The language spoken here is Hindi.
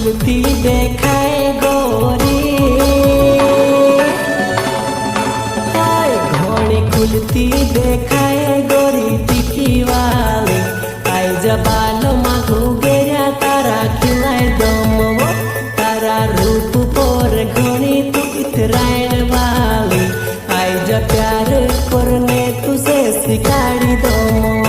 खुलती देखाए गोरी घड़ी खुलती देखाए गोरी टिकी वाली आई जबालो मागू गेरा तारा खिलाए दम तारा रूप पर घड़ी तू इतराए वाली आई जा प्यार करने तुझे सिखाड़ी दम।